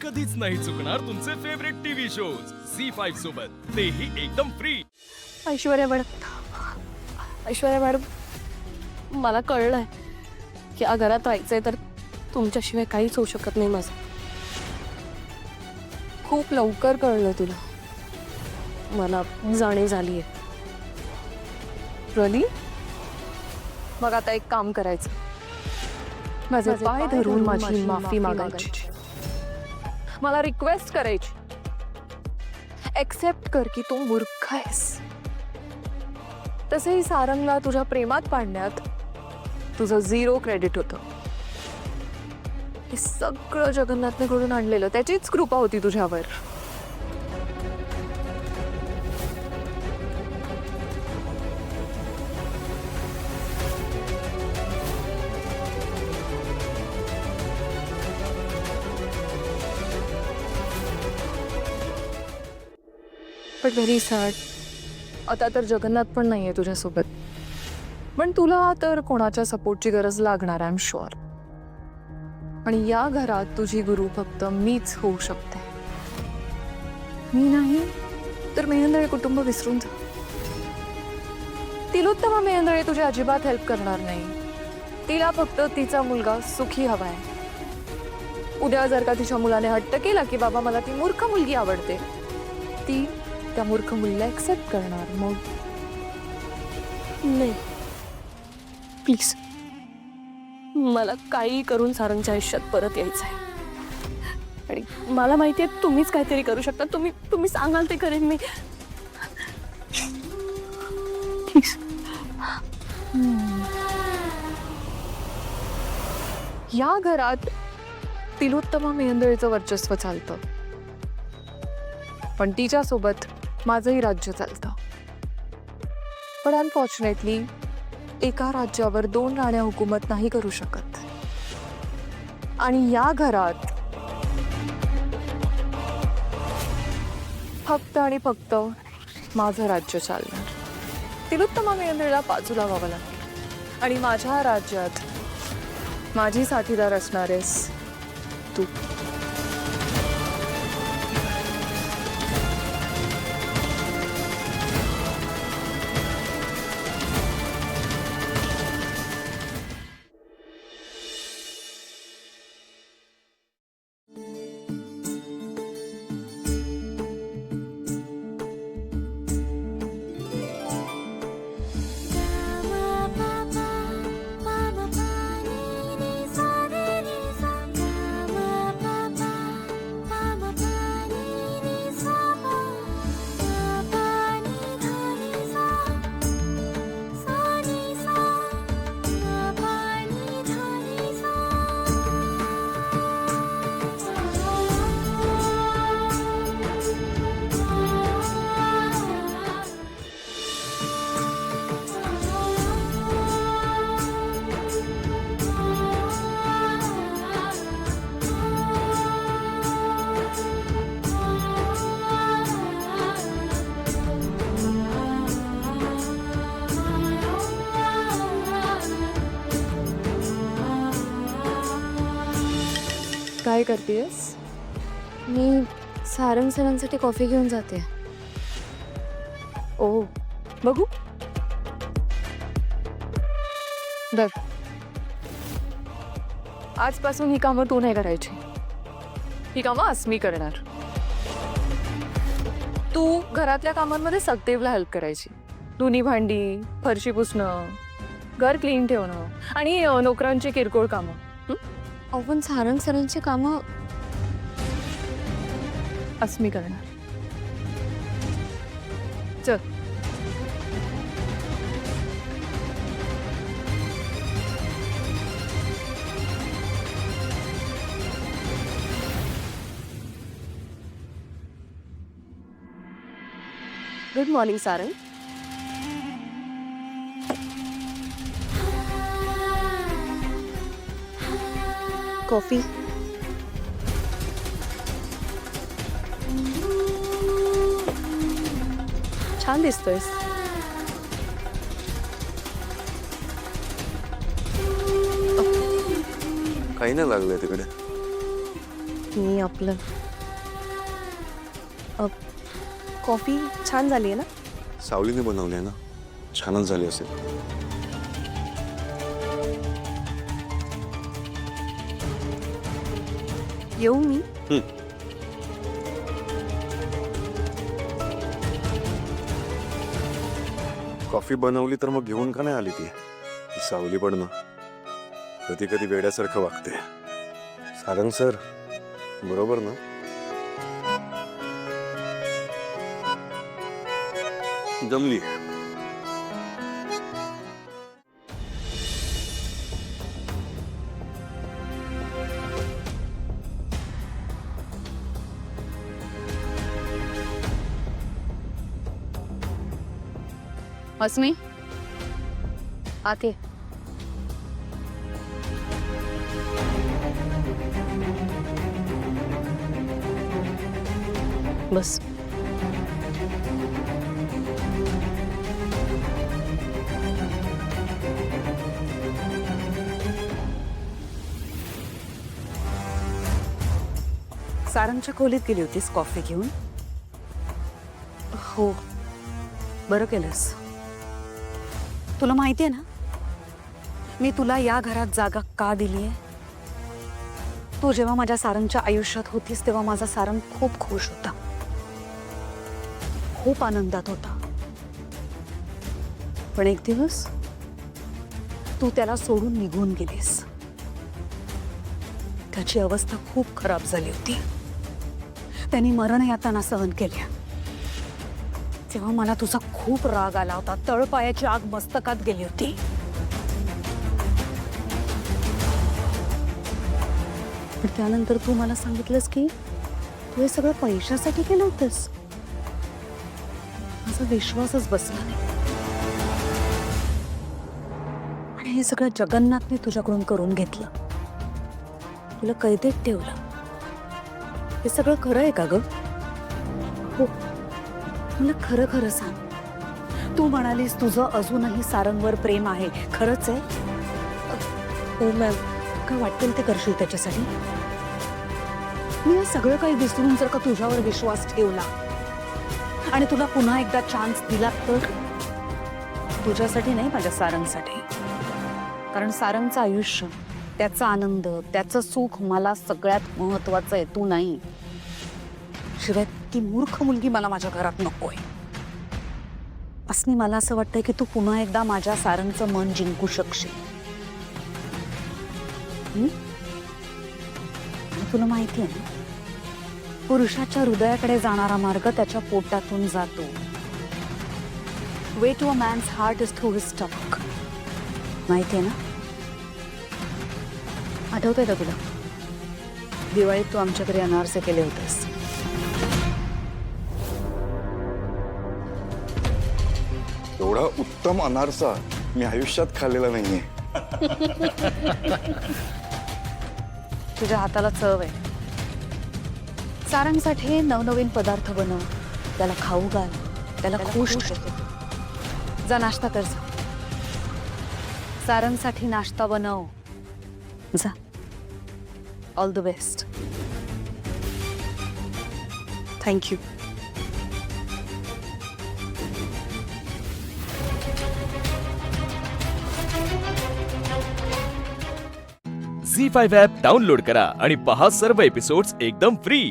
कधीच नाही चुकणार तुमचे फेवरेट टीव्ही शोज झी5 सोबत, तेही एकदम फ्री। ऐश्वर्या मॅडम, मला कळलंय की या घरात राहायचंय तर तुमच्याशिवाय काहीच होऊ शकत नाही माझं। खूप लवकर कळलं तुला, मला जाणीव झालीये। रली, मग आता एक काम करायचं, माझे पाय धरून माझी माफी मागायची, मला रिक्वेस्ट करायची, एक्सेप्ट कर की तू मूर्ख आहेस। तसेही सारंगला तुझ्या प्रेमात पाडण्यात तुझं 0 क्रेडिट होतं। हे सगळं जगन्नाथने घडून आणलेलं त्याचीच कृपा होती तुझ्यावर। बट व्हेरी सॅड, आता तर जगन्नाथ पण नाहीये तुझ्यासोबत, पण तुला तर कोणाच्या सपोर्टची गरज लागणार, आय एम शुअर। आणि या घरात तुझी गुरु फक्त मीच होऊ शकते। मी नाही तर मेहेंदळे कुटुंब विसरून जा। तिलोत्तमा मेहेंदळे तुझी अजिबात हेल्प करणार नाही, तिला फक्त तिचा मुलगा सुखी हवाय। उद्या जर का तिच्या मुलाने हट्ट केला की बाबा मला ती मूर्ख मुलगी आवडते, ती त्या मूर्ख मुलीला एक्सेप्ट करणार। मग नाही, प्लीज, मला काही करून सारंगच्या आयुष्यात परत यायचंय। आणि मला माहितीये तुम्हीच काहीतरी करू शकता, तुम्ही सांगाल ते करेन मी, प्लीज। या घरात तिलोत्तमा मेहेंदळेचं वर्चस्व चालतं, पण तिच्या सोबत माझंही राज्य चालतं। पण अनफॉर्च्युनेटली एका राज्यावर 2 राण्या हुकूमत नाही करू शकत, आणि या घरात फक्त आणि फक्त माझं राज्य चालणार। तिलोत्तमा मेहेंदळेला बाजूला व्हावं लागेल, आणि माझ्या राज्यात माझी साथीदार असणार आहेस तू। काय करतेस? मी सारंग सरांसाठी कॉफी घेऊन जाते। ओ, बघू दर, आजपासून ही कामं तू नाही करायची, ही कामं अस्मी करणार। तू घरातल्या कामांमध्ये सगदेवला हेल्प करायची, धुनी भांडी, फरशी पुसणं, घर क्लीन ठेवणं, आणि नोकरांची किरकोळ कामं। आपण सारंग सरांची कामं अस्मी करणार। चल, गुड मॉर्निंग सारंग। कॉफी। छान दिसतोयस। काही नाही लागलंय तिकडे। मी आपलं कॉफी छान झाली आहे ना? सावलीने बनवली आहे ना, छानच झाली असेल. येऊ मी? कॉफी बनवली तर मग घेऊन का नाही आली ती? ती सावली पण ना कधी कधी वेड्यासारखं वागते. सारंग सर बरोबर ना? जमली. अस्मी आते. बस. सारंगच्या खोलीत गेली होतीस कॉफी घेऊन? हो. बरं केलंस. तुला माहिती आहे ना मी तुला या घरात जागा का दिली आहे? तू जेव्हा माझ्या सारंगच्या आयुष्यात होतीस तेव्हा माझा सारंग खूप खुश होता, खूप आनंदात होता. पण एक दिवस तू त्याला सोडून निघून गेलीस. त्याची अवस्था खूप खराब झाली होती. त्यांनी मरण यातना सहन केल्या. तेव्हा मला तुझा खूप राग आला होता. तळपायाची आग मस्तकात गेली होती. पण त्यानंतर तू मला सांगितलंस की तू हे सगळं पैशासाठी केलं होतंस. माझा विश्वासच बसला नाही. आणि हे सगळं जगन्नाथने तुझ्याकडून करून घेतलं, तुला कैदेत ठेवलं. हे सगळं खरं आहे का ग? हो, मला खरं खरं सांग. तू म्हणालीस तुझं अजूनही सारंगवर प्रेम आहे, खरंच आहे? हो मॅम. काय वाटेल ते करशील त्याच्यासाठी? मी हे सगळं काही विसरून जर का तुझ्यावर विश्वास ठेवला आणि तुला पुन्हा एकदा चान्स दिला तर? तुझ्यासाठी नाही, माझ्या सारंगसाठी. कारण सारंगचं आयुष्य, त्याचा आनंद, त्याचं सुख मला सगळ्यात महत्वाचं आहे, तू नाही. शिवाय ती मूर्ख मुलगी मला माझ्या घरात नकोय. असं मला असं वाटतंय की तू पुन्हा एकदा माझ्या सारंगचं मन जिंकू शकशील. आणि तुला माहिती आहे ना, पुरुषाच्या हृदयाकडे जाणारा मार्ग त्याच्या पोटातून जातो. Way to a man's heart is through his stomach. माहिती आहे ना? आठवतंय का तुला दिवाळीत तू आमच्याकडे अनारसे केले होतेस? एवढा उत्तम अनारसा मी आयुष्यात खाल्लेला नाहीये. तुझ्या हाताला चव आहे. सारंगसाठी नवनवीन पदार्थ बनव, त्याला खाऊ घाल, त्याला खुश ठेव. जा नाश्ता कर जा. सारंगसाठी नाश्ता बनव जा. All the best. Thank you. Zee five app download करा आणि पहा सर्व एपिसोड्स एकदम फ्री.